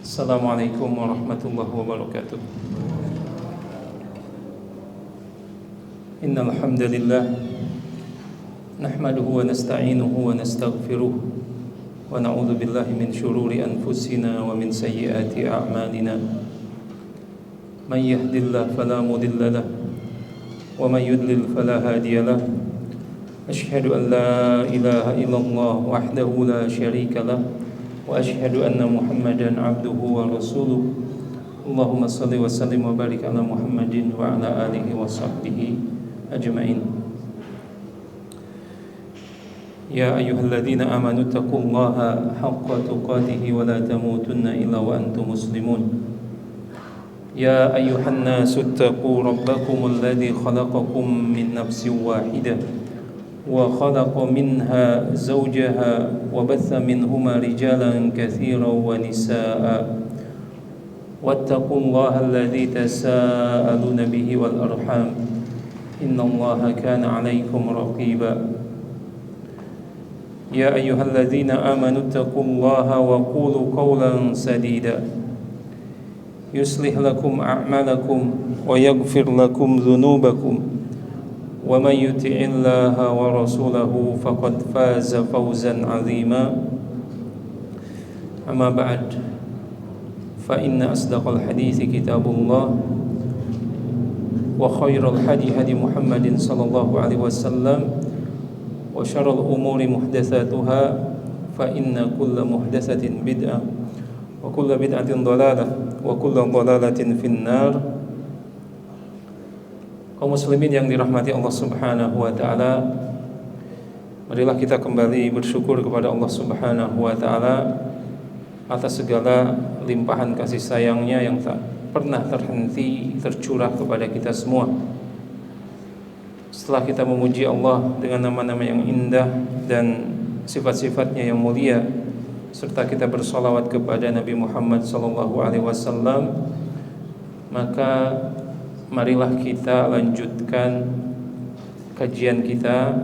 Assalamualaikum warahmatullahi wabarakatuh. Innal hamdalillah nahmaduhu wa nasta'inuhu wa nastaghfiruh wa na'udzu billahi min shururi anfusina wa min sayyiati a'malina. May yahdihillahu fala mudilla lahu wa may yudlil fala hadiya lahu. Asyhadu an la ilaha illallah wahdahu la syarika lahu wa asyhadu anna Muhammadan abduhu wa rasuluh. Allahumma shalli wa sallim wa barik ala Muhammadin wa ala alihi wa sahbihi ajma'in. Ya ayyuhalladzina amanu taqullaha haqqa tuqatih wa la tamutunna illa wa antum muslimun. Ya ayyuhan nasu taqu rabbakumul ladzi khalaqakum min nafsin wahidah wa khalaqa minha zawjaha wa batha minhuma rijalan katsiran wa nisaa'a wattaqullaha alladzi tasaaluna bihi wal arham innallaha kana 'alaykum raqiba. Ya ayyuhalladzina amanu taqullaha wa qulu qawlan sadida yuslih lakum a'malakum wa yaghfir lakum dhunubakum wa may yuti'illaha wa rasulahu faqad faza fawzan 'azima. Amma ba'd, fa inna asdaqal hadithi kitabullah wa khairal hadi hadi Muhammadin sallallahu alaihi wasallam wa syarrul umuri muhdatsatuha fa inna kulla muhdatsatin bid'ah wa kulla bid'atin dhalalah wa kulla dhalalatin finnar. Kaum muslimin yang dirahmati Allah Subhanahu wa taala, marilah kita kembali bersyukur kepada Allah Subhanahu wa taala atas segala limpahan kasih sayangnya yang tak pernah terhenti tercurah kepada kita semua. Setelah kita memuji Allah dengan nama-nama yang indah dan sifat-sifatnya yang mulia, serta kita bersolawat kepada Nabi Muhammad SAW, maka marilah kita lanjutkan kajian kita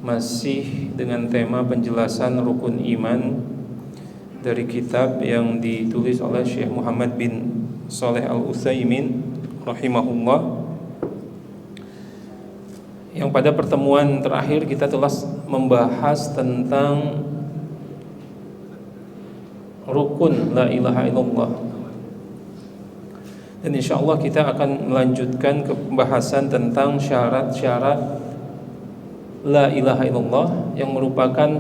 masih dengan tema penjelasan rukun iman dari kitab yang ditulis oleh Syekh Muhammad bin Shalih Al-Utsaimin rahimahullah, yang pada pertemuan terakhir kita telah membahas tentang rukun la ilaha illallah. Dan insyaallah kita akan melanjutkan ke pembahasan tentang syarat-syarat la ilaha illallah, yang merupakan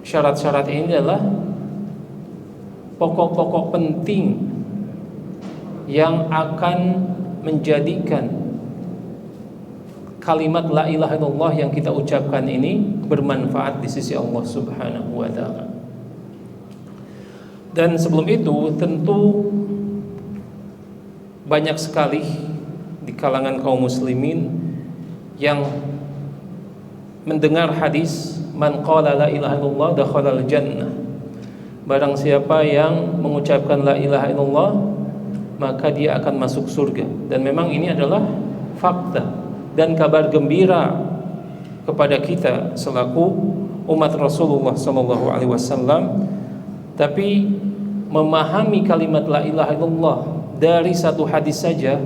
syarat-syarat ini adalah pokok-pokok penting yang akan menjadikan kalimat la ilaha illallah yang kita ucapkan ini bermanfaat di sisi Allah Subhanahu wa taala. Dan sebelum itu tentu banyak sekali di kalangan kaum muslimin yang mendengar hadis man qala la ilaha illallah dakhala al-jannah. Barang siapa yang mengucapkan la ilaha illallah, maka dia akan masuk surga. Dan memang ini adalah fakta dan kabar gembira kepada kita selaku umat Rasulullah sallallahu alaihi wasallam. Tapi memahami kalimat la ilaha illallah dari satu hadis saja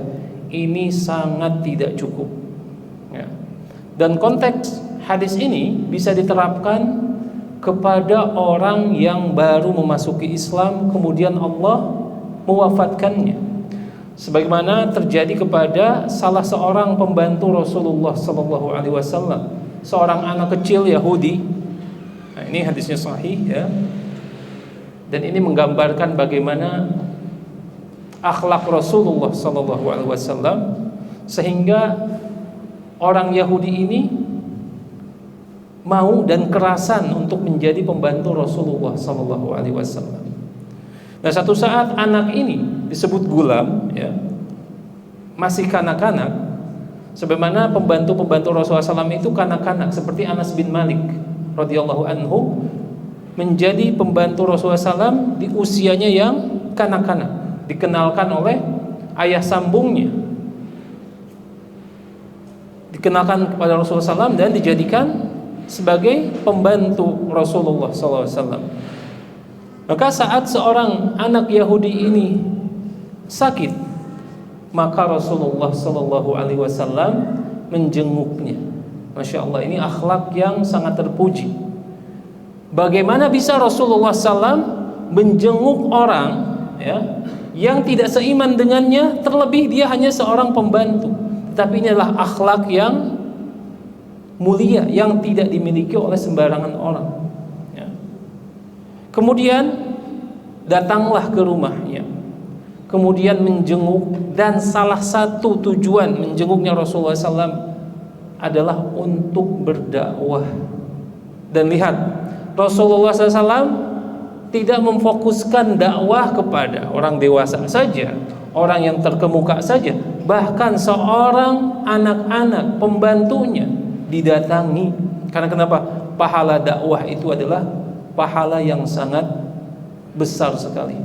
ini sangat tidak cukup ya. Dan konteks hadis ini bisa diterapkan kepada orang yang baru memasuki Islam kemudian Allah mewafatkannya, sebagaimana terjadi kepada salah seorang pembantu Rasulullah SAW, seorang anak kecil Yahudi. Nah, ini hadisnya sahih ya. Dan ini menggambarkan bagaimana akhlak Rasulullah SAW, sehingga orang Yahudi ini mau dan kerasan untuk menjadi pembantu Rasulullah SAW. Nah, satu saat anak ini disebut gulam, ya, masih kanak-kanak, sebagaimana pembantu-pembantu Rasulullah SAW itu kanak-kanak, seperti Anas bin Malik radhiyallahu anhu menjadi pembantu Rasulullah SAW di usianya yang kanak-kanak, dikenalkan oleh ayah sambungnya, dikenalkan kepada Rasulullah SAW dan dijadikan sebagai pembantu Rasulullah SAW. Maka saat seorang anak Yahudi ini sakit, maka Rasulullah Shallallahu Alaihi Wasallam menjenguknya. Masya Allah, ini akhlak yang sangat terpuji. Bagaimana bisa Rasulullah SAW menjenguk orang ya, yang tidak seiman dengannya, terlebih dia hanya seorang pembantu. Tapi ini adalah akhlak yang mulia yang tidak dimiliki oleh sembarangan orang ya. Kemudian datanglah ke rumahnya, kemudian menjenguk, dan salah satu tujuan menjenguknya Rasulullah SAW adalah untuk berdakwah. Dan lihat, Rasulullah SAW tidak memfokuskan dakwah kepada orang dewasa saja, orang yang terkemuka saja, bahkan seorang anak-anak pembantunya didatangi. Karena kenapa? Pahala dakwah itu adalah pahala yang sangat besar sekali.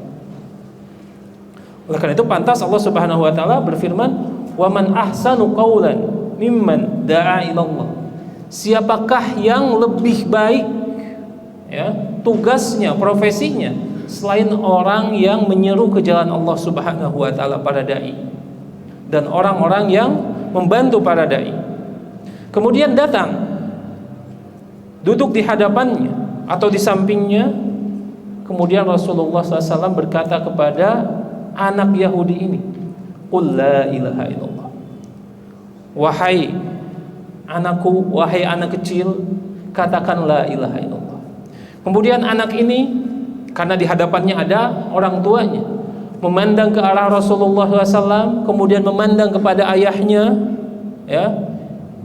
Oleh karena itu pantas Allah Subhanahu wa taala berfirman, "Wa man ahsanu qaulan mimman da'a ilallah." Siapakah yang lebih baik ya, tugasnya, profesinya selain orang yang menyeru ke jalan Allah Subhanahu wa taala, para dai dan orang-orang yang membantu para dai. Kemudian datang, duduk di hadapannya atau di sampingnya. Kemudian Rasulullah SAW berkata kepada anak Yahudi ini, "Qul la ilaha illallah." Wahai anakku, wahai anak kecil, katakan la ilaha illallah. Kemudian anak ini, karena di hadapannya ada orang tuanya, memandang ke arah Rasulullah SAW, kemudian memandang kepada ayahnya ya,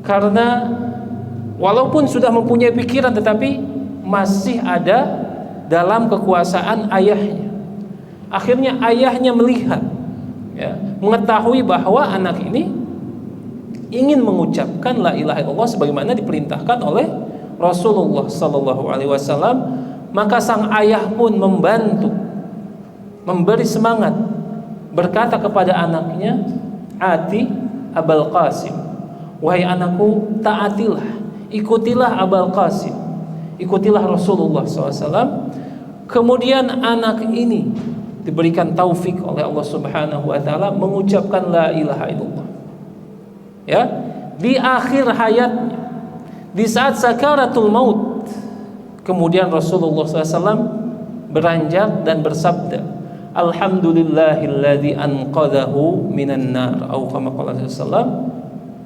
karena walaupun sudah mempunyai pikiran tetapi masih ada dalam kekuasaan ayahnya. Akhirnya ayahnya melihat ya, mengetahui bahwa anak ini ingin mengucapkan la ilaha illallah sebagaimana diperintahkan oleh Rasulullah sallallahu alaihi wasallam, maka sang ayah pun membantu, memberi semangat, berkata kepada anaknya, "Ati Abul Qasim." Wahai anakku, taatilah, ikutilah Abul Qasim, ikutilah Rasulullah SAW. Kemudian anak ini diberikan taufik oleh Allah Subhanahu wa taala mengucapkan la ilaha illallah. Ya, di akhir hayatnya, di saat sakaratul maut, kemudian Rasulullah SAW beranjak dan bersabda, "Alhamdulillahilladzi anqadhahu minan nar." Atau kama qala sallallahu,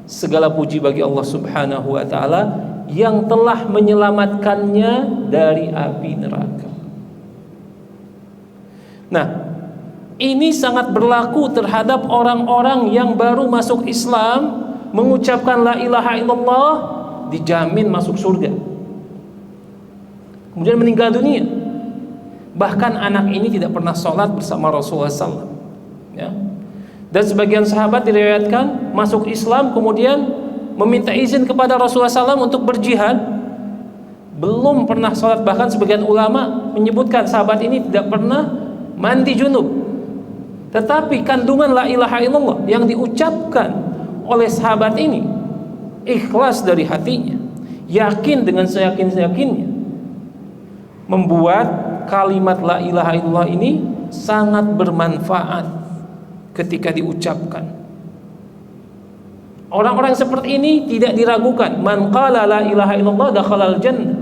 segala puji bagi Allah Subhanahu wa taala yang telah menyelamatkannya dari api neraka. Nah, ini sangat berlaku terhadap orang-orang yang baru masuk Islam, mengucapkan la ilaha illallah, dijamin masuk surga. Kemudian meninggal dunia. Bahkan anak ini tidak pernah sholat bersama Rasulullah SAW ya. Dan sebagian sahabat diriwayatkan masuk Islam kemudian meminta izin kepada Rasulullah SAW untuk berjihad, belum pernah sholat. Bahkan sebagian ulama menyebutkan sahabat ini tidak pernah mandi junub. Tetapi kandungan la ilaha illallah yang diucapkan oleh sahabat ini ikhlas dari hatinya, yakin dengan seyakin-yakinnya, membuat kalimat la ilaha illallah ini sangat bermanfaat ketika diucapkan. Orang-orang seperti ini tidak diragukan, man qala la ilaha illallah dakhalal jannah.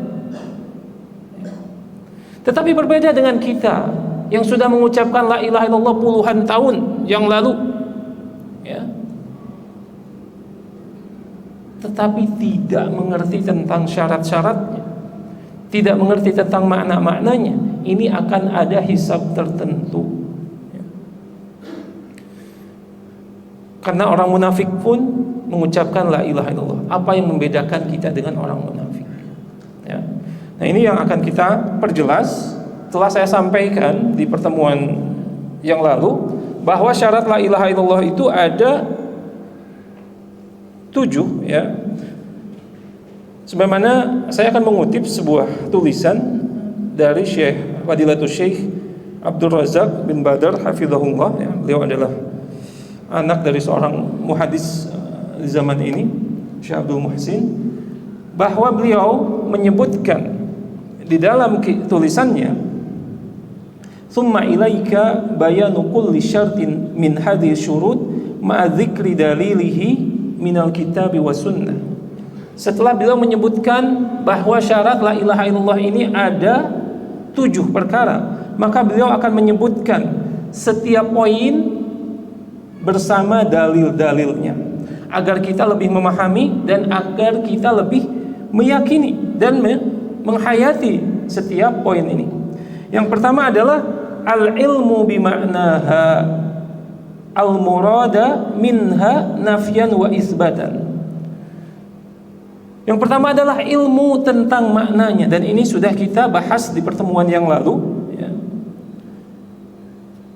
Tetapi berbeda dengan kita yang sudah mengucapkan la ilaha illallah puluhan tahun yang lalu ya, tetapi tidak mengerti tentang syarat-syaratnya, tidak mengerti tentang makna-maknanya. Ini akan ada hisab tertentu ya. Karena orang munafik pun mengucapkan la ilaha illallah. Apa yang membedakan kita dengan orang munafik ya? Nah, ini yang akan kita perjelas. Telah saya sampaikan di pertemuan yang lalu bahwa syarat la ilaha illallah itu ada 7 ya. Sebagaimana saya akan mengutip sebuah tulisan dari Syekh Fadilatul Syekh Abdul Razak bin Badar hafizahullah ya. Beliau adalah anak dari seorang muhadis di zaman ini, Syekh Abdul Muhsin, bahwa beliau menyebutkan di dalam tulisannya Thumma ilaika bayanu kulli syartin min hadhihi syurut ma'a dzikri dalilihi minal kitabi was sunnah. Setelah beliau menyebutkan bahwa syarat la ilaha illallah ini ada 7 perkara, maka beliau akan menyebutkan setiap poin bersama dalil-dalilnya agar kita lebih memahami dan agar kita lebih meyakini dan menghayati setiap poin ini. Yang pertama adalah al-ilmu bima'naha al-murada minha nafyan wa isbatan. Yang pertama adalah ilmu tentang maknanya, dan ini sudah kita bahas di pertemuan yang lalu ya.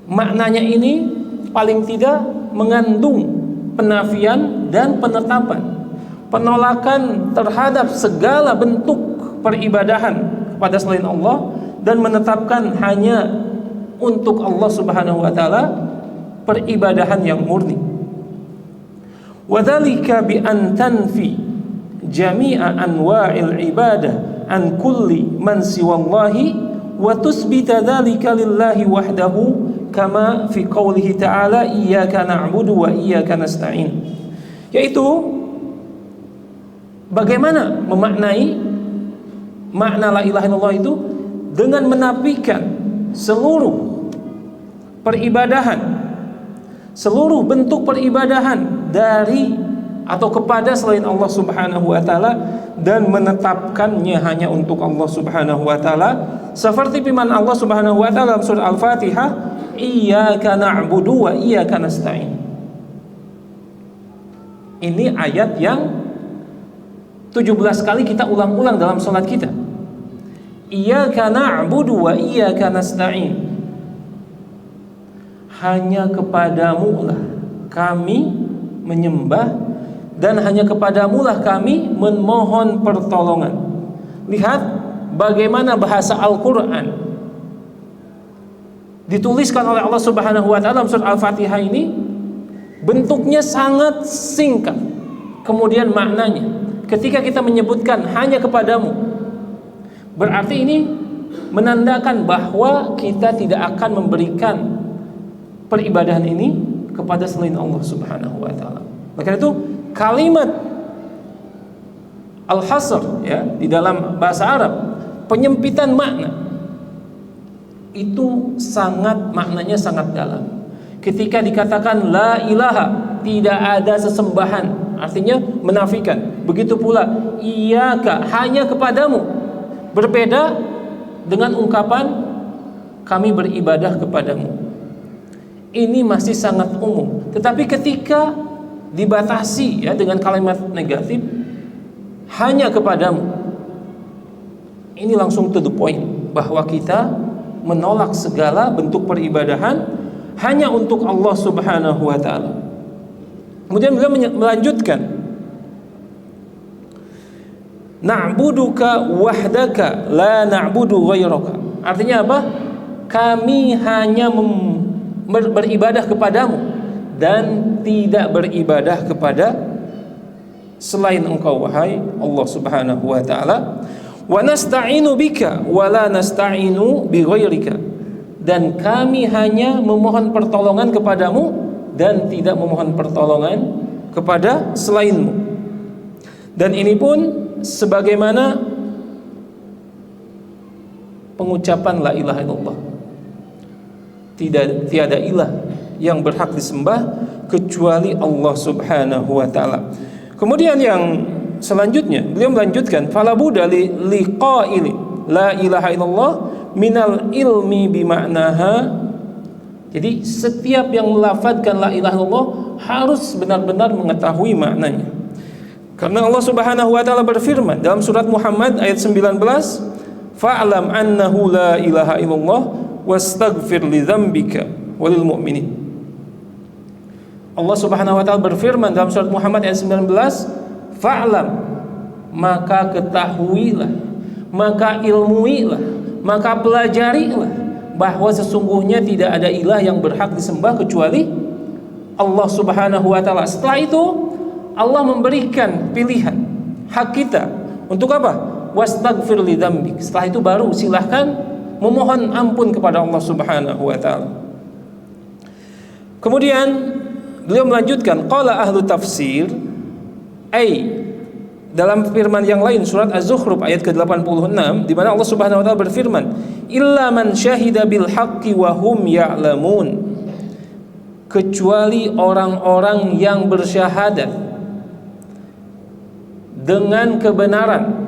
Maknanya ini paling tidak mengandung penafian dan penetapan, penolakan terhadap segala bentuk peribadahan kepada selain Allah, dan menetapkan hanya untuk Allah Subhanahu wa taala peribadahan yang murni. Wadzalika bi an tanfi jami'a anwa'il ibadah an kulli man siwallahi wa tusbita dzalika lillahi wahdahu kama fi qoulihi ta'ala iyyaka na'budu wa iyyaka nasta'in. Yaitu bagaimana memaknai makna la ilaha illallah itu dengan menafikan seluruh peribadahan, seluruh bentuk peribadahan dari atau kepada selain Allah Subhanahu wa taala, dan menetapkannya hanya untuk Allah Subhanahu wa taala, seperti firman Allah Subhanahu wa taala dalam surah Al-Fatihah, iyyaka na'budu wa iyyaka nasta'in. Ini ayat yang 17 kali kita ulang-ulang dalam salat kita. Iyyaka na'budu wa iyyaka nasta'in. Hanya kepadamu lah kami menyembah, dan hanya kepadamu lah kami memohon pertolongan. Lihat bagaimana bahasa Al-Quran dituliskan oleh Allah Subhanahu wa taala dalam surah Al-Fatihah ini. Bentuknya sangat singkat, kemudian maknanya ketika kita menyebutkan hanya kepadamu, berarti ini menandakan bahwa kita tidak akan memberikan peribadahan ini kepada selain Allah Subhanahu wa taala. Maka itu kalimat al-hasr ya di dalam bahasa Arab, penyempitan makna itu maknanya sangat dalam. Ketika dikatakan la ilaha, tidak ada sesembahan, artinya menafikan. Begitu pula iyyaka, hanya kepadamu, berbeda dengan ungkapan kami beribadah kepadamu. Ini masih sangat umum. Tetapi ketika dibatasi ya dengan kalimat negatif, hanya kepadamu, ini langsung to the point, bahwa kita menolak segala bentuk peribadahan hanya untuk Allah Subhanahu wa taala. Kemudian beliau melanjutkan, na'buduka wahdaka la na'budu ghairaka. Artinya apa? Kami hanya beribadah kepadamu dan tidak beribadah kepada selain engkau wahai Allah Subhanahu wa taala. Wa nasta'inu bika wa la nasta'inu bi ghairika. Dan kami hanya memohon pertolongan kepadamu dan tidak memohon pertolongan kepada selainmu. Dan ini pun sebagaimana pengucapan la ilaha illallah. Tiada ilah yang berhak disembah kecuali Allah Subhanahu wa taala. Kemudian yang selanjutnya beliau melanjutkan, fala budda liqa'ili la ilaha illallah minal ilmi bima'naha. Jadi setiap yang melafadzkan la ilaha illallah harus benar-benar mengetahui maknanya. Karena Allah Subhanahu wa taala berfirman dalam surat Muhammad ayat 19, fa'lam annahu la ilaha illallah wastaghfir li dzambika walil mu'minin. Allah Subhanahu wa taala berfirman dalam surat Muhammad ayat 19, fa'lam, maka ketahuilah, maka ilmuilah, maka pelajarilah bahwa sesungguhnya tidak ada ilah yang berhak disembah kecuali Allah Subhanahu wa taala. Setelah itu Allah memberikan pilihan hak kita untuk apa? Wastaghfir li dzambik. Setelah itu baru silahkan memohon ampun kepada Allah Subhanahu wa taala. Kemudian beliau melanjutkan, qala ahlu tafsir, dalam firman yang lain surat Az-Zukhruf ayat ke-86 di mana Allah Subhanahu wa taala berfirman, illa man syahida bil haqqi wa hum ya'lamun, kecuali orang-orang yang bersyahadat dengan kebenaran,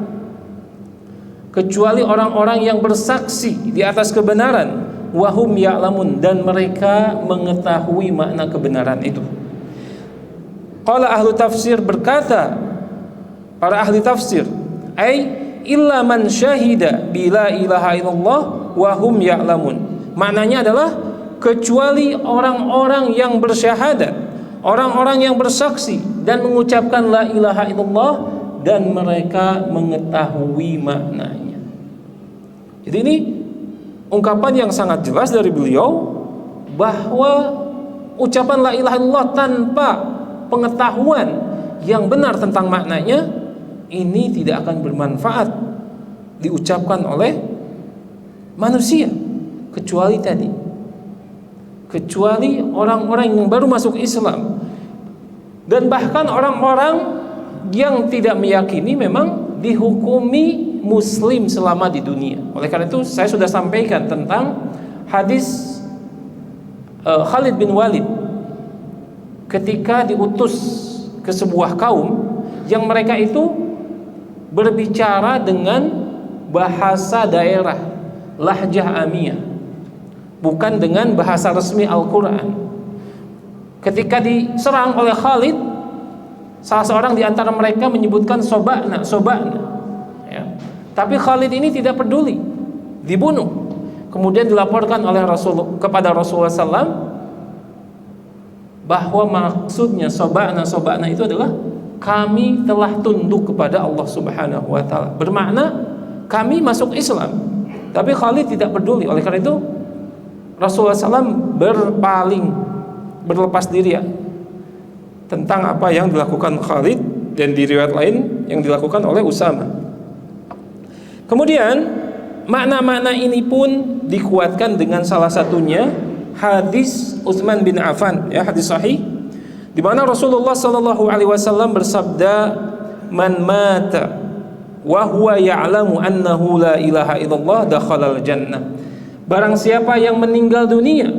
kecuali orang-orang yang bersaksi di atas kebenaran, wahum ya'lamun, dan mereka mengetahui makna kebenaran itu. Qala ahlu tafsir, berkata para ahli tafsir, illa man syahida bila ilaha illallah wahum ya'lamun. Maknanya adalah kecuali orang-orang yang bersyahadat, orang-orang yang bersaksi dan mengucapkan la ilaha illallah dan mereka mengetahui maknanya. Jadi ini ungkapan yang sangat jelas dari beliau bahwa ucapan la ilaha illallah tanpa pengetahuan yang benar tentang maknanya ini tidak akan bermanfaat diucapkan oleh manusia, kecuali orang-orang yang baru masuk Islam, dan bahkan orang-orang yang tidak meyakini memang dihukumi muslim selama di dunia. Oleh karena itu saya sudah sampaikan tentang hadis Khalid bin Walid ketika diutus ke sebuah kaum yang mereka itu berbicara dengan bahasa daerah, lahjah amiyah, bukan dengan bahasa resmi Al-Quran. Ketika diserang oleh Khalid, salah seorang di antara mereka menyebutkan soba'na, ya. Tapi Khalid ini tidak peduli, dibunuh. Kemudian dilaporkan oleh kepada Rasulullah SAW bahwa maksudnya soba'na itu adalah kami telah tunduk kepada Allah Subhanahu wa taala. Bermakna kami masuk Islam. Tapi Khalid tidak peduli. Oleh karena itu Rasulullah SAW berlepas diri ya tentang apa yang dilakukan Khalid, dan di riwayat lain yang dilakukan oleh Usama. Kemudian makna-makna ini pun dikuatkan dengan salah satunya hadis Utsman bin Affan, ya, hadis sahih di mana Rasulullah sallallahu alaihi wasallam bersabda, "Man mata wa huwa ya'lamu annahu la ilaha illallah dakhalal jannah." Barang siapa yang meninggal dunia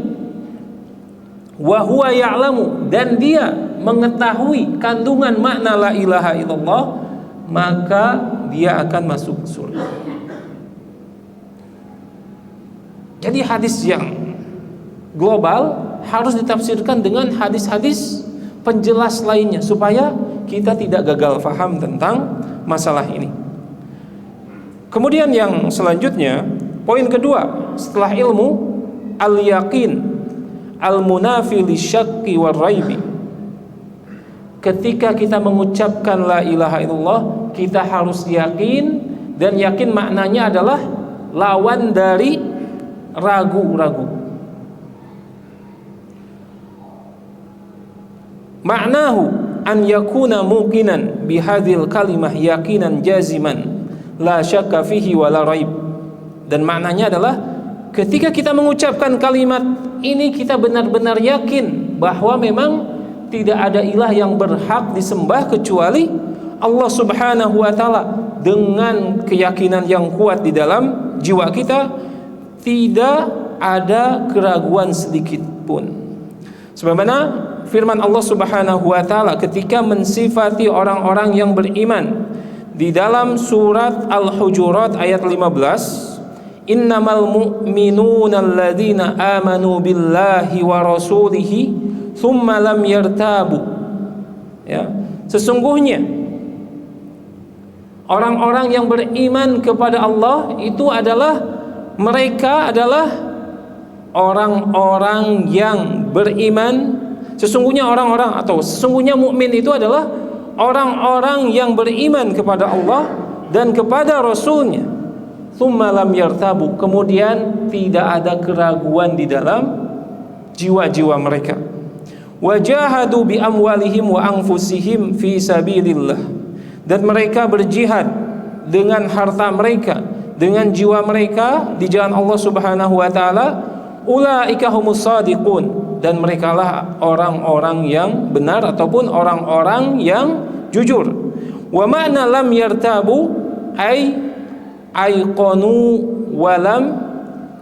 wa huwa ya'lamu, dan dia mengetahui kandungan makna la ilaha illallah, maka dia akan masuk surga. Jadi hadis yang global harus ditafsirkan dengan hadis-hadis penjelas lainnya supaya kita tidak gagal faham tentang masalah ini. Kemudian yang selanjutnya, poin kedua setelah ilmu, al-yaqin al-munafi lisyakki war-raibi. Ketika kita mengucapkan la ilaha illallah, kita harus yakin, dan yakin maknanya adalah lawan dari ragu-ragu. Ma'nahu an yakuna muqinan bihadhil kalimah yaqinan jaziman la syakka fihi wa la raib. Dan maknanya adalah ketika kita mengucapkan kalimat ini, kita benar-benar yakin bahwa memang tidak ada ilah yang berhak disembah kecuali Allah Subhanahu wa taala, dengan keyakinan yang kuat di dalam jiwa kita, tidak ada keraguan sedikit pun. Sebagaimana firman Allah Subhanahu wa taala ketika mensifati orang-orang yang beriman di dalam surat Al-Hujurat ayat 15, innamal mu'minuna alladzina amanu billahi wa rasulihi thumma lam yartabu. Ya, sesungguhnya orang-orang yang beriman kepada Allah itu adalah, mereka adalah orang-orang yang beriman. Sesungguhnya mukmin itu adalah orang-orang yang beriman kepada Allah dan kepada Rasulnya. Tsumma lam yartabu, kemudian tidak ada keraguan di dalam jiwa-jiwa mereka. Wajahadu bi amwalihim wa anfusihim fi sabilillah, dan mereka berjihad dengan harta mereka dengan jiwa mereka di jalan Allah Subhanahu wa taala, ulaika humus shadiqun, dan merekalah orang-orang yang benar ataupun orang-orang yang jujur. Wa ma'na lam yartabu ay ayqanu walam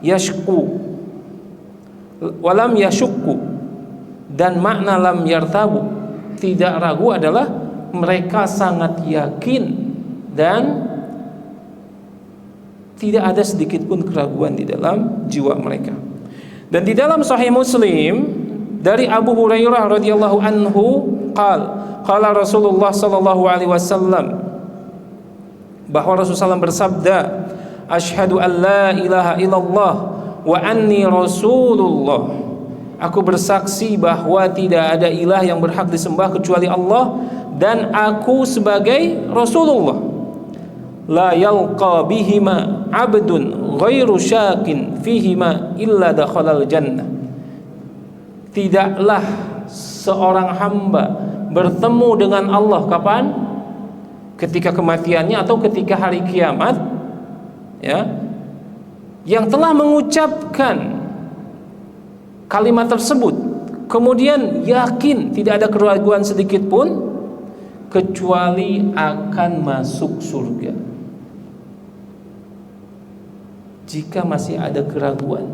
yashku walam yashukku, dan makna lam yartabu, tidak ragu, adalah mereka sangat yakin dan tidak ada sedikit pun keraguan di dalam jiwa mereka. Dan di dalam Sahih Muslim dari Abu Hurairah radhiyallahu anhu qala Rasulullah sallallahu alaihi wasallam, bahwa Rasulullah SAW bersabda, asyhadu an la ilaha illallah wa anni rasulullah, aku bersaksi bahwa tidak ada ilah yang berhak disembah kecuali Allah dan aku sebagai Rasulullah. La yalqa bihima abdun ghairu syakin fihima illa dakhalal jannah, tidaklah seorang hamba bertemu dengan Allah kapan? Ketika kematiannya atau ketika hari kiamat, ya, yang telah mengucapkan kalimat tersebut kemudian yakin tidak ada keraguan sedikit pun, kecuali akan masuk surga. Jika masih ada keraguan,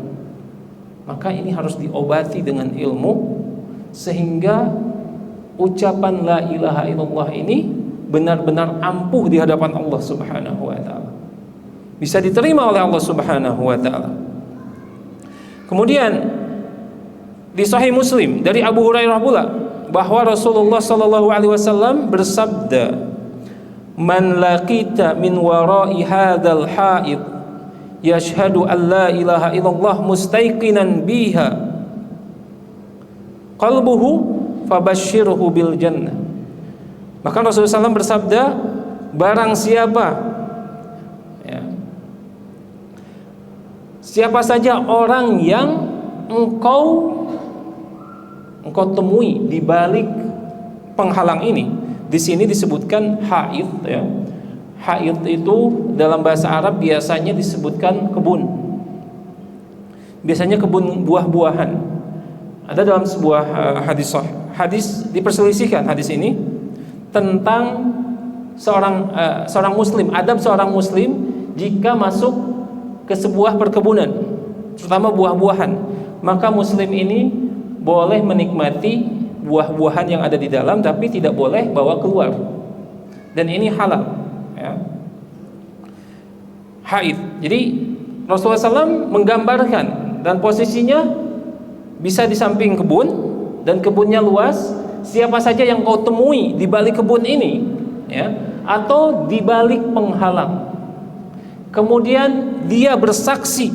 maka ini harus diobati dengan ilmu, sehingga ucapan la ilaha illallah ini benar-benar ampuh di hadapan Allah Subhanahu wa taala, bisa diterima oleh Allah Subhanahu wa taala. Kemudian di Sahih Muslim dari Abu Hurairah pula, bahwa Rasulullah sallallahu alaihi wasallam bersabda, man laqita min wara'i hadzal haid yashhadu an la ilaha illallah mustaiqinan biha qalbuhu fabashshirhu bil jannah. Maka Rasulullah SAW bersabda, barang siapa, ya, siapa saja orang yang engkau temui di balik penghalang ini. Di sini disebutkan haid, ya. Haid itu dalam bahasa Arab biasanya disebutkan kebun. Biasanya kebun buah-buahan. Ada dalam sebuah hadis diperselisihkan hadis ini tentang seorang muslim, adab seorang muslim jika masuk ke sebuah perkebunan, terutama buah-buahan, maka muslim ini boleh menikmati buah-buahan yang ada di dalam, tapi tidak boleh bawa keluar, dan ini halal, ya. Haid. Jadi Rasulullah SAW menggambarkan, dan posisinya bisa di samping kebun, dan kebunnya luas. Siapa saja yang kau temui di balik kebun ini, ya, atau di balik penghalang, kemudian dia bersaksi,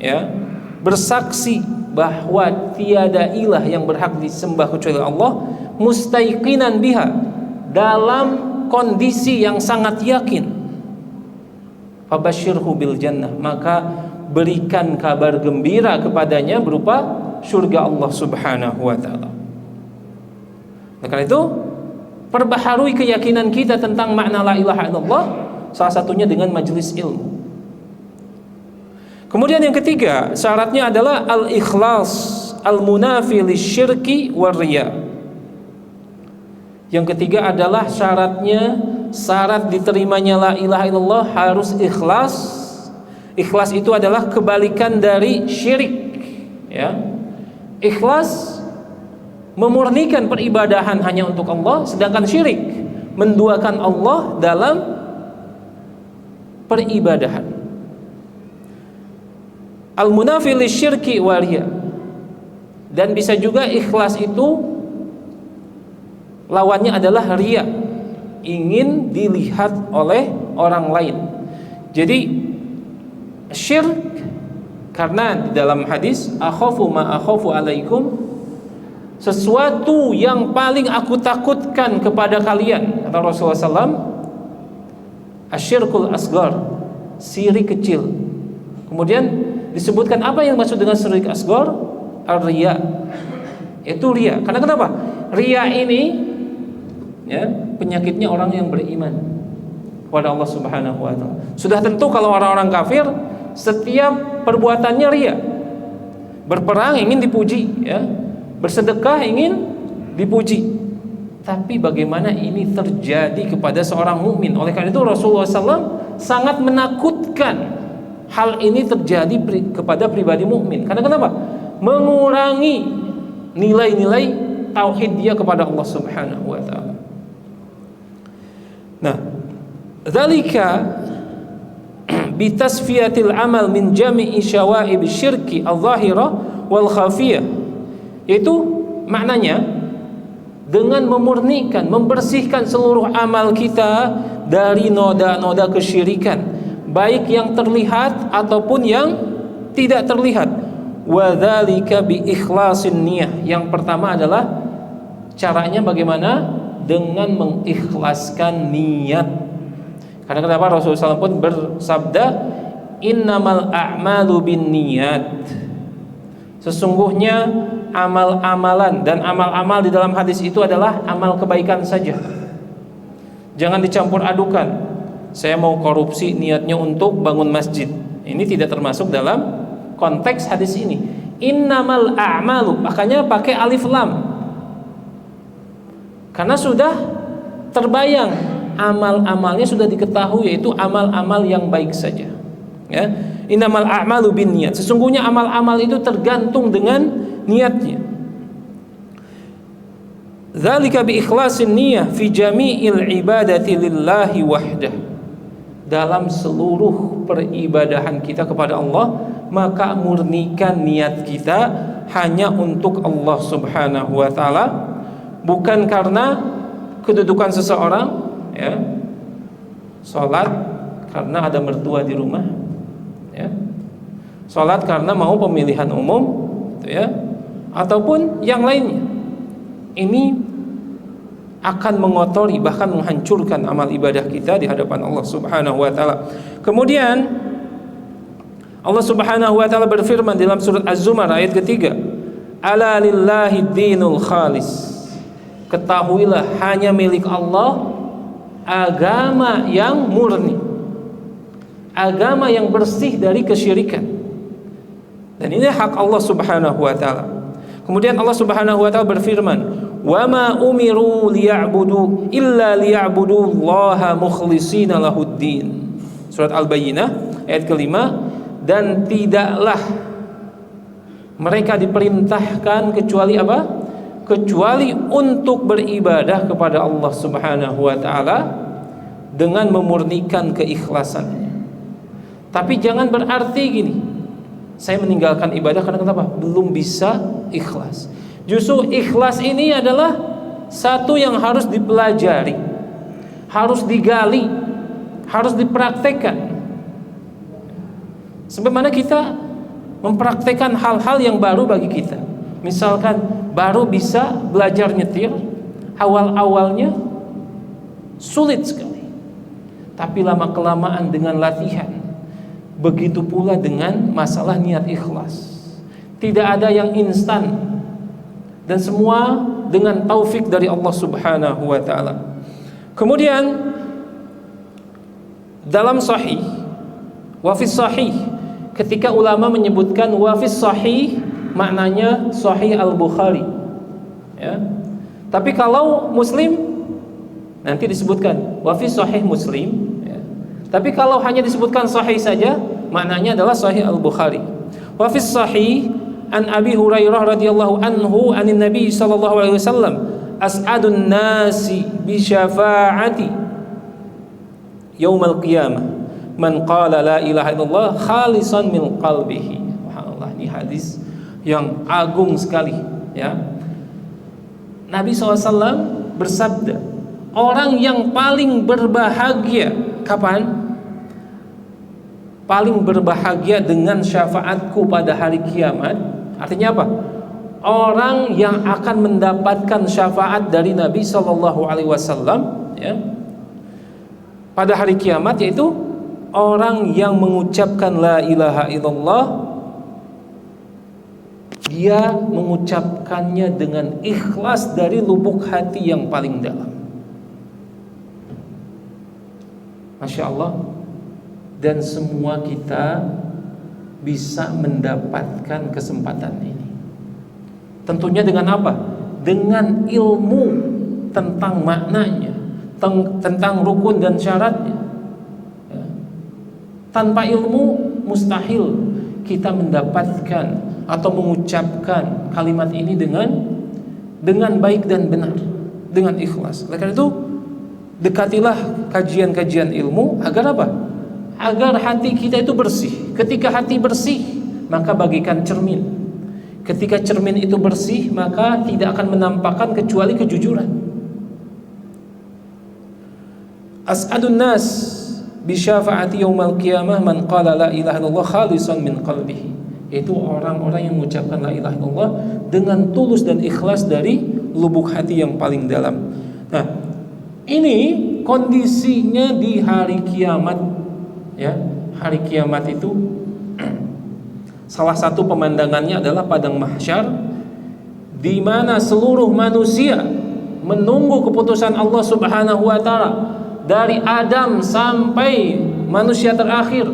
ya, bersaksi bahwa tiada ilah yang berhak disembah kecuali Allah, mustaiqinan biha, dalam kondisi yang sangat yakin, fabashshirhu bil jannah, maka berikan kabar gembira kepadanya berupa surga Allah Subhanahu wa taala. Karena itu perbaharui keyakinan kita tentang makna la ilaha illallah, salah satunya dengan majelis ilmu. Kemudian yang ketiga, syaratnya adalah al-ikhlas al-munafi lisyirki war-riya. Yang ketiga adalah syarat diterimanya la ilaha illallah harus ikhlas. Ikhlas itu adalah kebalikan dari syirik, ya. Ikhlas memurnikan peribadahan hanya untuk Allah, sedangkan syirik menduakan Allah dalam peribadahan. Al-munafi lisyirki wariya. Dan bisa juga ikhlas itu lawannya adalah riya, ingin dilihat oleh orang lain. Jadi syirk, karena di dalam hadis akhafu ma akhafu alaikum, sesuatu yang paling aku takutkan kepada kalian, kata Rasulullah SAW, asyirkul asgar, syirik kecil. Kemudian disebutkan apa yang maksud dengan syirik asgar? Ar-riya, itu riya. Karena kenapa? Riya ini, ya, penyakitnya orang yang beriman. kepada Allah Subhanahu wa taala. Sudah tentu kalau orang-orang kafir setiap perbuatannya riya. Berperang ingin dipuji, ya. Bersedekah ingin dipuji. Tapi bagaimana ini terjadi kepada seorang mukmin? Oleh karena itu Rasulullah SAW sangat menakutkan hal ini terjadi kepada pribadi mukmin. Karena kenapa? Mengurangi nilai-nilai tauhid dia kepada Allah Subhanahu wa taala. Nah, dzalika bi tasfiyatil amal min jami'i syawa'ib syirki al-zahirah wal khafiyah. Itu maknanya dengan memurnikan, membersihkan seluruh amal kita dari noda-noda kesyirikan, baik yang terlihat ataupun yang tidak terlihat. Wa dzalika bi ikhlasin niyah. Yang pertama adalah caranya bagaimana? Dengan mengikhlaskan niat. Karena kenapa Rasulullah SAW pun bersabda, innamal a'malu bin niyat. Sesungguhnya amal-amalan dan amal-amal di dalam hadis itu adalah amal kebaikan saja. Jangan dicampur adukan. Saya mau korupsi, niatnya untuk bangun masjid. Ini tidak termasuk dalam konteks hadis ini. Innamal a'malu, makanya pakai alif lam. Karena sudah terbayang amal-amalnya sudah diketahui, yaitu amal-amal yang baik saja. Ya, innamal a'malu binniyat. Sesungguhnya amal-amal itu tergantung dengan niatnya. Dzalika bi ikhlasin niyyah fi jami'il ibadati lillahi wahdah. Dalam seluruh peribadahan kita kepada Allah, maka murnikan niat kita hanya untuk Allah Subhanahu wa taala, bukan karena kedudukan seseorang, ya. Salat karena ada mertua di rumah, ya. Salat karena mau pemilihan umum, gitu ya. Ataupun yang lainnya. Ini akan mengotori, bahkan menghancurkan amal ibadah kita di hadapan Allah Subhanahu wa taala. Kemudian Allah Subhanahu wa taala berfirman dalam surat Az-Zumar ayat ketiga, ala lillahi dinul khalis. Ketahuilah hanya milik Allah agama yang murni, agama yang bersih dari kesyirikan. Dan ini hak Allah Subhanahu wa taala. Kemudian Allah Subhanahu wa taala berfirman, wa ma umiru liya'budu illa liya'budu Allaha mukhlishina lahuddin. Surat Al-Bayyinah ayat kelima. Dan tidaklah mereka diperintahkan kecuali apa? Kecuali untuk beribadah kepada Allah Subhanahu wa taala dengan memurnikan keikhlasannya. Tapi jangan berarti gini, saya meninggalkan ibadah karena kenapa? Belum bisa ikhlas. Justru ikhlas ini adalah satu yang harus dipelajari, harus digali, harus dipraktekkan. Sebagaimana kita mempraktekkan hal-hal yang baru bagi kita. Misalkan baru bisa belajar nyetir, awal-awalnya sulit sekali. Tapi lama-kelamaan dengan latihan, begitu pula dengan masalah niat ikhlas. Tidak ada yang instan, dan semua dengan taufik dari Allah Subhanahu wa taala. Kemudian dalam sahih, wa fi sahih, ketika ulama menyebutkan wa fi sahih, maknanya sahih Al-Bukhari, ya. Tapi kalau Muslim nanti disebutkan wa fi sahih Muslim, ya. Tapi kalau hanya disebutkan sahih saja, maknanya adalah sahih Al-Bukhari. Wa fi sahih an Abi Hurairah radhiyallahu anhu anin Nabi sallallahu alaihi wasallam as'adun nasi bi syafaati yaumil qiyamah man qala la ilaha illallah khalisan min qalbihi. Subhanallah, ini hadis yang agung sekali, ya. Nabi SAW bersabda, orang yang paling berbahagia kapan? Paling berbahagia dengan syafaatku pada hari kiamat. Artinya apa? Orang yang akan mendapatkan syafaat dari Nabi SAW, ya, pada hari kiamat, yaitu orang yang mengucapkan la ilaha illallah, dia mengucapkannya dengan ikhlas dari lubuk hati yang paling dalam. Masya Allah. Dan semua kita bisa mendapatkan kesempatan ini. Tentunya dengan apa? Dengan ilmu tentang maknanya, tentang rukun dan syaratnya. Tanpa ilmu mustahil kita mendapatkan atau mengucapkan kalimat ini dengan baik dan benar, dengan ikhlas. Oleh karena itu, dekatilah kajian-kajian ilmu agar apa? Agar hati kita itu bersih. Ketika hati bersih, maka bagikan cermin. Ketika cermin itu bersih, maka tidak akan menampakkan kecuali kejujuran. As'adun nas bi syafaati yaumil qiyamah man qala la ilaha illallah khalisan min qalbihi. Itu orang-orang yang mengucapkan la ilaha illallah dengan tulus dan ikhlas dari lubuk hati yang paling dalam. Nah, ini kondisinya di hari kiamat. Ya, hari kiamat itu salah satu pemandangannya adalah padang mahsyar, di mana seluruh manusia menunggu keputusan Allah Subhanahu wa taala, dari Adam sampai manusia terakhir.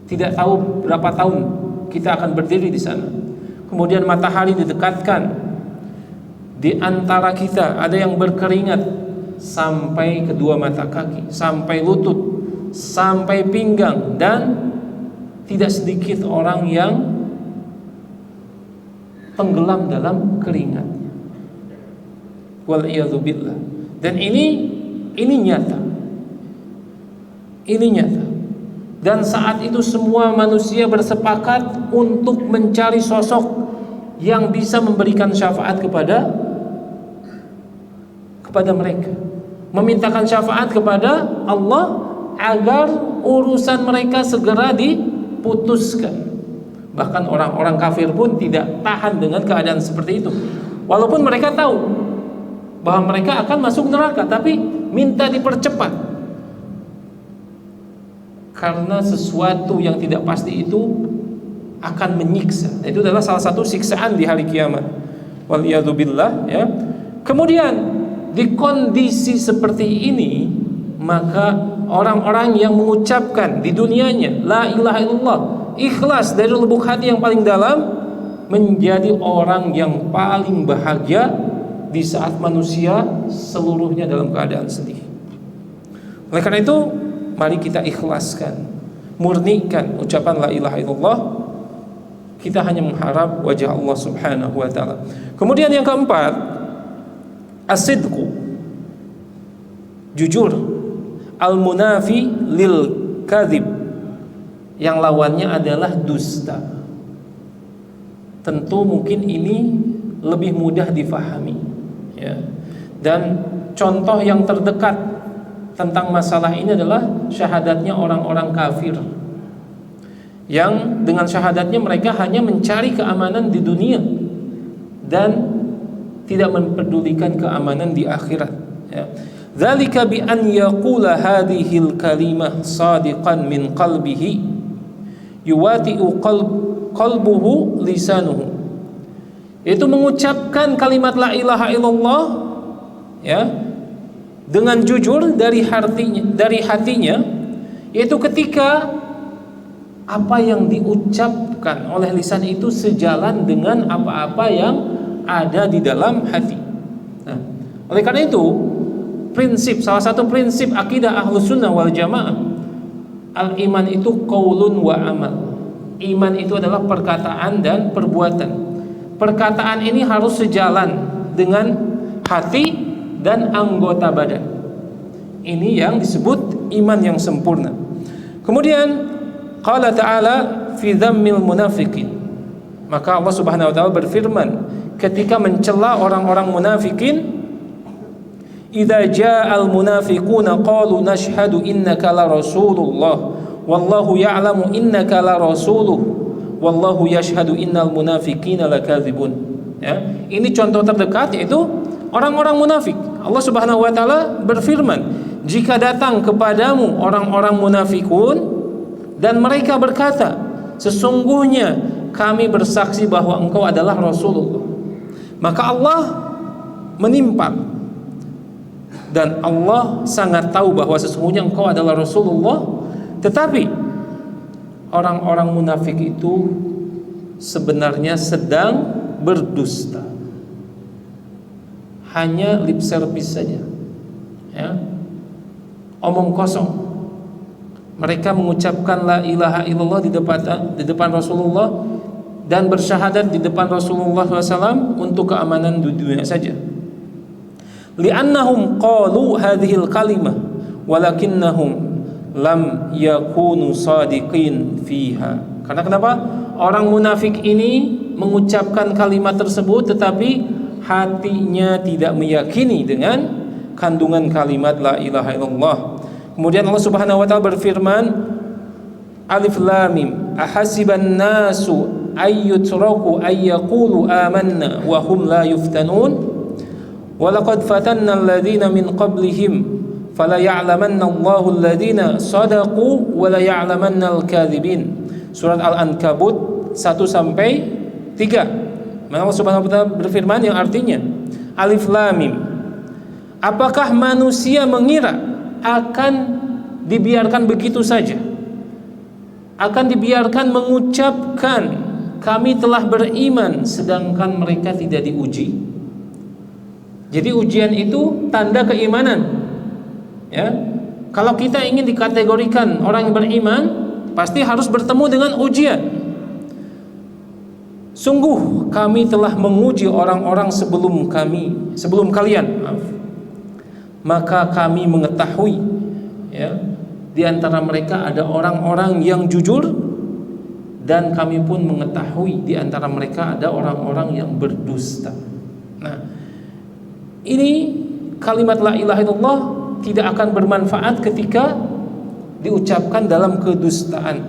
Tidak tahu berapa tahun kita akan berdiri di sana. Kemudian matahari didekatkan, di antara kita ada yang berkeringat sampai kedua mata kaki, sampai lutut, sampai pinggang, dan tidak sedikit orang yang tenggelam dalam keringatnya. Wal'iyadzubillah. Dan ini nyata. Ini nyata. Dan saat itu semua manusia bersepakat untuk mencari sosok yang bisa memberikan syafaat kepada mereka, memintakan syafaat kepada Allah agar urusan mereka segera diputuskan. Bahkan orang-orang kafir pun tidak tahan dengan keadaan seperti itu. Walaupun mereka tahu bahwa mereka akan masuk neraka, tapi minta dipercepat. Karena sesuatu yang tidak pasti itu akan menyiksa. Itu adalah salah satu siksaan di hari kiamat. Waliyadzubillah, ya. Kemudian di kondisi seperti ini, maka orang-orang yang mengucapkan di dunianya la ilaha illallah, ikhlas dari lubuk hati yang paling dalam, menjadi orang yang paling bahagia di saat manusia seluruhnya dalam keadaan sedih. Oleh karena itu, mari kita ikhlaskan, murnikan ucapan la ilaha illallah. Kita hanya mengharap wajah Allah Subhanahu wa taala. Kemudian yang keempat, as-sidqu, jujur. Al-munafi lil kadhib, yang lawannya adalah dusta. Tentu mungkin ini lebih mudah difahami, ya. Dan contoh yang terdekat tentang masalah ini adalah syahadatnya orang-orang kafir, yang dengan syahadatnya mereka hanya mencari keamanan di dunia dan tidak mempedulikan keamanan di akhirat, ya. Dzalika bi an yaqula hadhil kalimah sadiqan min qalbihi yuwati'u qalbuhu lisanuhu. Itu mengucapkan kalimat la ilaha illallah, ya, dengan jujur dari hatinya, yaitu ketika apa yang diucapkan oleh lisan itu sejalan dengan apa-apa yang ada di dalam hati. Nah, oleh karena itu, salah satu prinsip akidah Ahlus Sunnah wal Jamaah, al-iman itu qaulun wa amal. Iman itu adalah perkataan dan perbuatan. Perkataan ini harus sejalan dengan hati dan anggota badan. Ini yang disebut iman yang sempurna. Kemudian qala ta'ala fi dhammil munafiqin, maka Allah Subhanahu wa taala berfirman ketika mencela orang-orang munafikin, idza ja'al munafiquna qalu nashhadu innaka la rasulullah wallahu ya'lamu innaka la rasuluh wallahu yashhadu innal munafiqina lakadzibun. Ya, ini contoh terdekat, yaitu orang-orang munafik. Allah Subhanahu wa taala berfirman, jika datang kepadamu orang-orang munafikun dan mereka berkata, sesungguhnya kami bersaksi bahwa engkau adalah Rasulullah, maka Allah menimpal dan Allah sangat tahu bahwa sesungguhnya engkau adalah Rasulullah. Tetapi orang-orang munafik itu sebenarnya sedang berdusta, hanya lip service saja, ya, omong kosong. Mereka mengucapkan la ilaha illallah di depan Rasulullah dan bersyahadat di depan Rasulullah SAW untuk keamanan dunia saja. Li'annahum qalu hadhil kalimah walakinnahum lam yakunu sadiqin fiha. Karena kenapa? Orang munafik ini mengucapkan kalimat tersebut tetapi hatinya tidak meyakini dengan kandungan kalimat la ilaha illallah. Kemudian Allah Subhanahu wa taala berfirman, Alif Lam Mim, ahasiban nasu ayyutraku ayyaqulu amanna wa hum la yuftanun walaqad fatanna alladhina min qablihim fala ya'lamanna Allahu alladhina sadaqu wa la ya'lamanna al-kadhibin. Surat Al-Ankabut 1 sampai 3. Allah Subhanahu wa taala berfirman yang artinya Alif Lam Mim. Apakah manusia mengira akan dibiarkan begitu saja? Akan dibiarkan mengucapkan kami telah beriman sedangkan mereka tidak diuji? Jadi ujian itu tanda keimanan, ya. Kalau kita ingin dikategorikan orang yang beriman, pasti harus bertemu dengan ujian. Sungguh kami telah menguji orang-orang sebelum kalian, maka kami mengetahui, ya, di antara mereka ada orang-orang yang jujur, dan kami pun mengetahui di antara mereka ada orang-orang yang berdusta. Nah, ini kalimat la ilaha illallah tidak akan bermanfaat ketika diucapkan dalam kedustaan.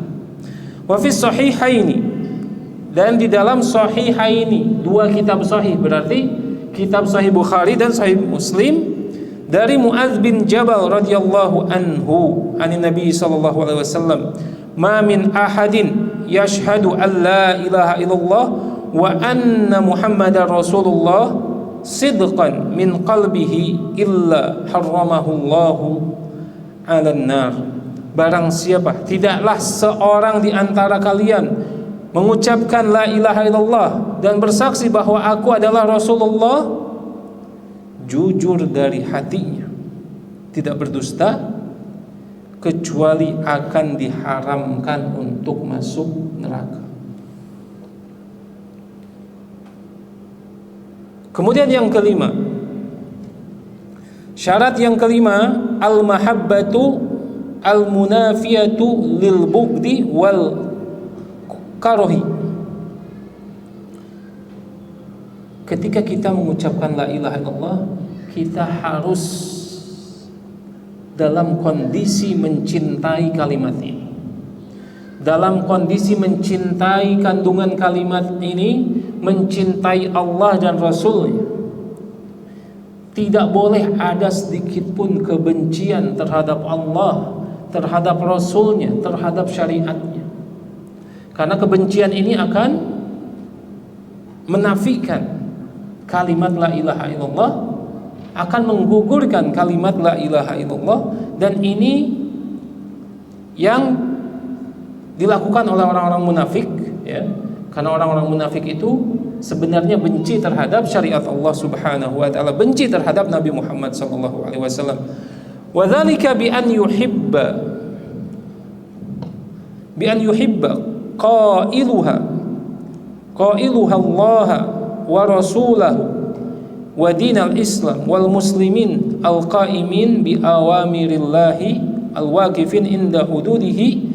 Wa fi sahihaini, dan di dalam sahihaini, dua kitab sahih, berarti kitab sahih Bukhari dan sahih Muslim, dari Muadz bin Jabal radhiyallahu anhu anin Nabi sallallahu alaihi wasallam, ma min ahadin yashhadu an la ilaha illallah wa anna Muhammadar Rasulullah sidqan min qalbihi illa harramahu Allahu 'alan nar. Barang siapa, tidaklah seorang di antara kalian mengucapkan la ilaha illallah dan bersaksi bahwa aku adalah Rasulullah, jujur dari hatinya, tidak berdusta, kecuali akan diharamkan untuk masuk neraka. Kemudian yang kelima, syarat yang kelima, al-mahabbatu al-munafiyatu lil bugdi wal karohi. Ketika kita mengucapkan la ilaha illallah, kita harus dalam kondisi mencintai kalimat ini, dalam kondisi mencintai kandungan kalimat ini, mencintai Allah dan Rasulnya. Tidak boleh ada sedikit pun kebencian terhadap Allah, terhadap Rasulnya, terhadap syariatnya. Karena kebencian ini akan menafikan kalimat la ilaha illallah, akan menggugurkan kalimat la ilaha illallah. Dan ini yang dilakukan oleh orang-orang munafik, ya. Karena orang-orang munafik itu sebenarnya benci terhadap syariat Allah Subhanahu wa taala, benci terhadap Nabi Muhammad sallallahu alaihi wasallam. Wa dzalika bi an yuhibba qailuha Allah wa rasulahu wa dinal Islam wal muslimin al-qaimin bi awamirillahi al-waqifin inda hududihi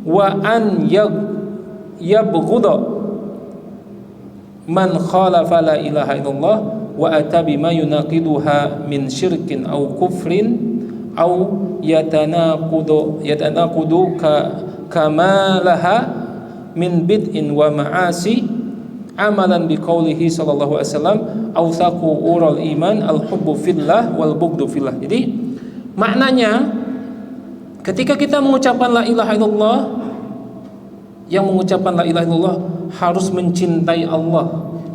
wa an yabghudha man khalafa la ilaha illallah wa ata bima yunaqiduha min syirkin aw kufrin aw yatanaqudu kamalaha min bid'in wa ma'asi amalan biqaulihi sallallahu alaihi wasallam awsaqu ural iman al-hubbu fillah wal bughdu fillah. Jadi maknanya ketika kita mengucapkan la ilaha illallah, yang mengucapkan la ilaha illallah harus mencintai Allah,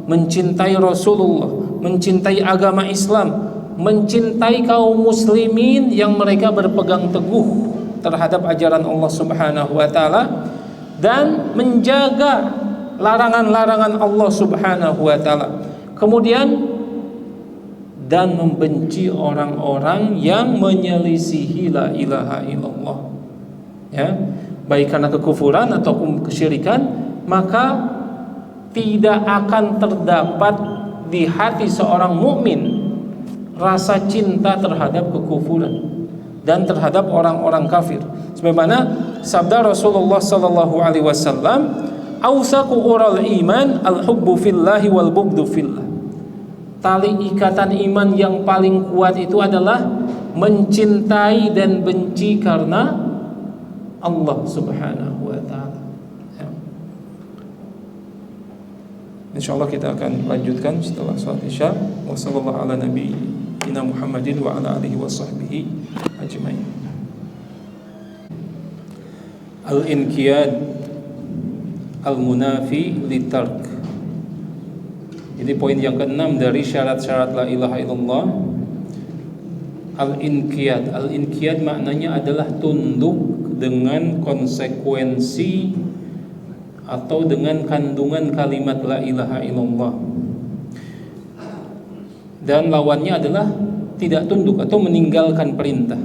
mencintai Rasulullah, mencintai agama Islam, mencintai kaum muslimin yang mereka berpegang teguh terhadap ajaran Allah Subhanahu wa taala dan menjaga larangan-larangan Allah Subhanahu wa taala. Kemudian dan membenci orang-orang yang menyelisihi la ilaha illallah. Ya, baik karena kekufuran ataupun kesyirikan, maka tidak akan terdapat di hati seorang mukmin rasa cinta terhadap kekufuran dan terhadap orang-orang kafir. Sebagaimana sabda Rasulullah sallallahu alaihi wasallam, "Awsaqu ural iman al-hubbu fillahi wal bughdu fillah." Tali ikatan iman yang paling kuat itu adalah mencintai dan benci karena Allah Subhanahu wa taala. Ya. Insyaallah kita akan lanjutkan setelah salat Isya. Wassallallahu ala nabiyyina Muhammadin wa ala alihi washabbihi ajmain. Al-inqiyad al-munafi litark. Jadi poin yang keenam dari syarat-syarat la ilaha illallah, al-inqiyad. Al-inqiyad maknanya adalah tunduk dengan konsekuensi atau dengan kandungan kalimat la ilaha illallah. Dan lawannya adalah tidak tunduk atau meninggalkan perintah.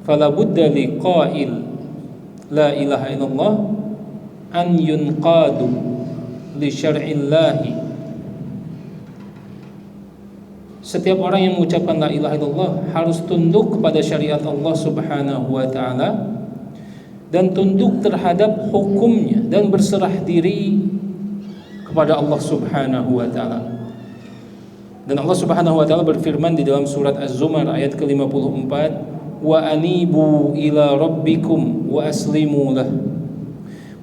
Fala budda liqa'il la ilaha illallah an yunqadu li syar'illahi. Setiap orang yang mengucapkan la ilaha illallah harus tunduk kepada syariat Allah Subhanahu wa taala dan tunduk terhadap hukumnya dan berserah diri kepada Allah Subhanahu wa taala. Dan Allah Subhanahu wa taala berfirman di dalam surat Az-Zumar ayat ke-54, "Wa anibu ila rabbikum wa aslimu lah."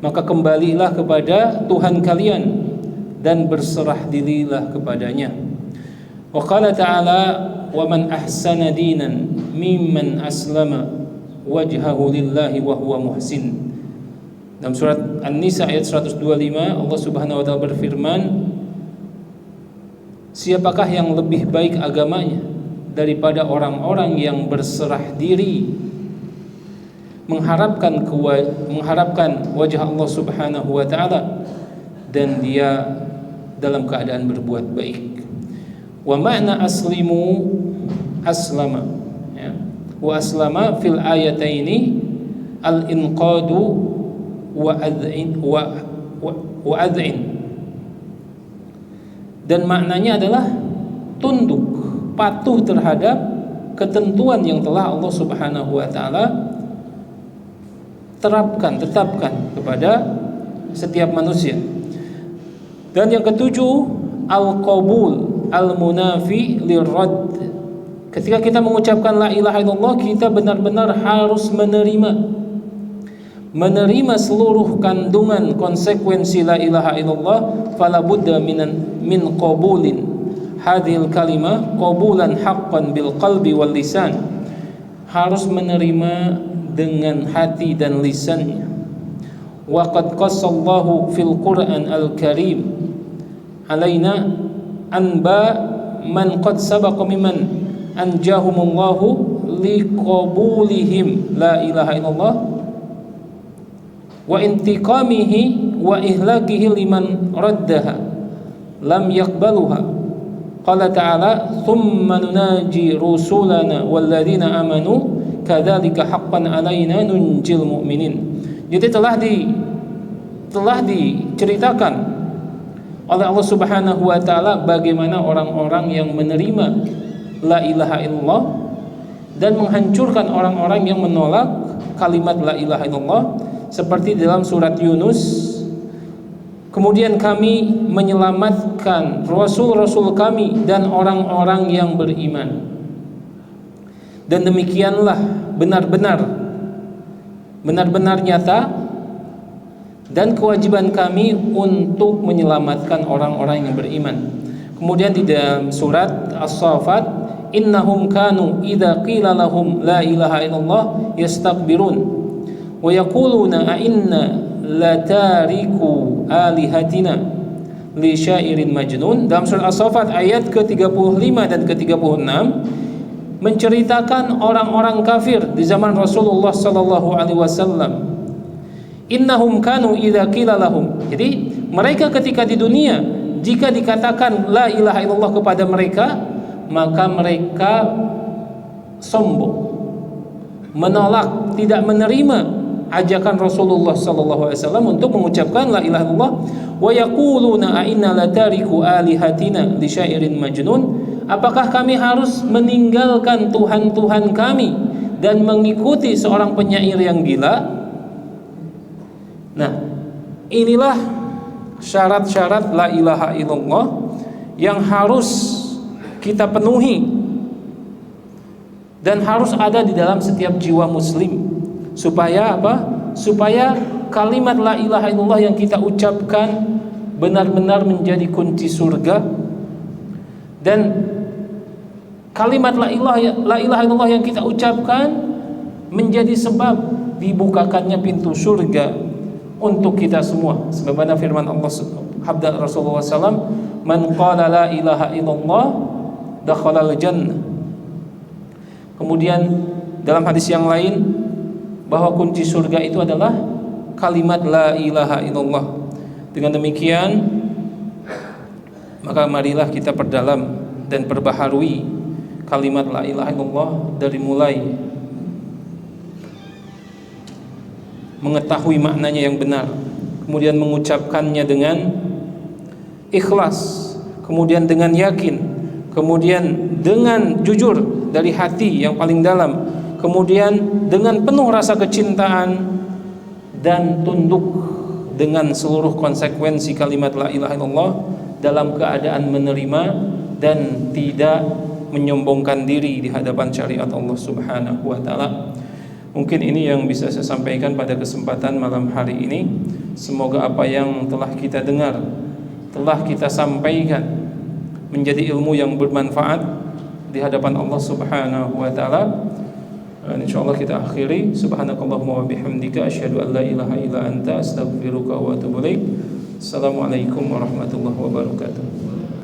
Maka kembalilah kepada Tuhan kalian dan berserah dirilah kepadanya. Wa qala ta'ala, "Wa man ahsana dinan mimman aslama wajhahu lillahi wa huwa muhsin." Dalam surat An-Nisa ayat 125 Allah Subhanahu wa taala berfirman, siapakah yang lebih baik agamanya daripada orang-orang yang berserah diri mengharapkan wajah Allah Subhanahu wa taala dan dia dalam keadaan berbuat baik. Wa ma'na aslimu aslama, ya. Wa aslama fil ayataini al-inqadu wa ad'in. Dan maknanya adalah tunduk, patuh terhadap ketentuan yang telah Allah Subhanahu wa taala tetapkan kepada setiap manusia. Dan yang ketujuh, al-qabul al-munafi lirad. Ketika kita mengucapkan la ilaha illallah, kita benar-benar harus menerima seluruh kandungan konsekuensi la ilaha illallah. Fala budda min qabulin hadhil kalimah qabulan haqqan bil qalbi wal lisan. Harus menerima dengan hati dan lisannya. Wa qad qassallahu fil Qur'an al-Karim alaina anba man qad sabaqa mimman anjahumullahu liqabulihim la ilaha illallah wa intiqamihi wa ihlakihi liman raddaha lam yaqbaluha. Qala ta'ala, thumma nunaji rusulana walladzina amanu kadzalika haqqan alaina nunjil mu'minin. Jadi telah diceritakan oleh Allah Subhanahu wa taala bagaimana orang-orang yang menerima la ilaha illallah dan menghancurkan orang-orang yang menolak kalimat la ilaha illallah, seperti dalam surat Yunus. Kemudian kami menyelamatkan rasul-rasul kami dan orang-orang yang beriman. Dan demikianlah benar-benar nyata dan kewajiban kami untuk menyelamatkan orang-orang yang beriman. Kemudian di dalam surat As-Saffat, innahum kanu idza qila lahum la ilaha illallah yastakbirun wa yaquluna a inna la tariku alihatina li syairin majnun. Dalam surah As-Saffat ayat ke-35 dan ke-36 menceritakan orang-orang kafir di zaman Rasulullah sallallahu alaihi wasallam. Innahum kanu idza qila lahum. Jadi mereka ketika di dunia jika dikatakan la ilaha illallah kepada mereka, maka mereka sombong, menolak, tidak menerima ajakan Rasulullah sallallahu alaihi wasallam untuk mengucapkan la ilaha illallah. Wa yaquluna a inna latariku alihatina li syairin majnun. Apakah kami harus meninggalkan Tuhan-Tuhan kami dan mengikuti seorang penyair yang gila? Nah, inilah syarat-syarat la ilaha illallah yang harus kita penuhi dan harus ada di dalam setiap jiwa muslim. Supaya apa? Supaya kalimat la ilaha illallah yang kita ucapkan benar-benar menjadi kunci surga, dan kalimat la ilaha illallah yang kita ucapkan menjadi sebab dibukakannya pintu surga untuk kita semua. Sebagaimana firman Allah, sabda Rasulullah SAW, man qala la ilaha illallah dakhalal jannah. Kemudian dalam hadis yang lain bahwa kunci surga itu adalah kalimat la ilaha illallah. Dengan demikian maka marilah kita perdalam dan perbaharui kalimat la ilaha illallah dari mulai mengetahui maknanya yang benar, kemudian mengucapkannya dengan ikhlas, kemudian dengan yakin, kemudian dengan jujur dari hati yang paling dalam, kemudian dengan penuh rasa kecintaan, dan tunduk dengan seluruh konsekuensi kalimat la ilaha illallah dalam keadaan menerima dan tidak menyombongkan diri di hadapan syariat Allah Subhanahu wa taala. Mungkin ini yang bisa saya sampaikan pada kesempatan malam hari ini. Semoga apa yang telah kita dengar, telah kita sampaikan menjadi ilmu yang bermanfaat di hadapan Allah Subhanahu wa taala. Dan insyaallah kita akhiri. Subhanakallahumma wa bihamdika asyhadu an la ilaha illa anta astaghfiruka wa atubu ilaik. Assalamualaikum warahmatullahi wabarakatuh.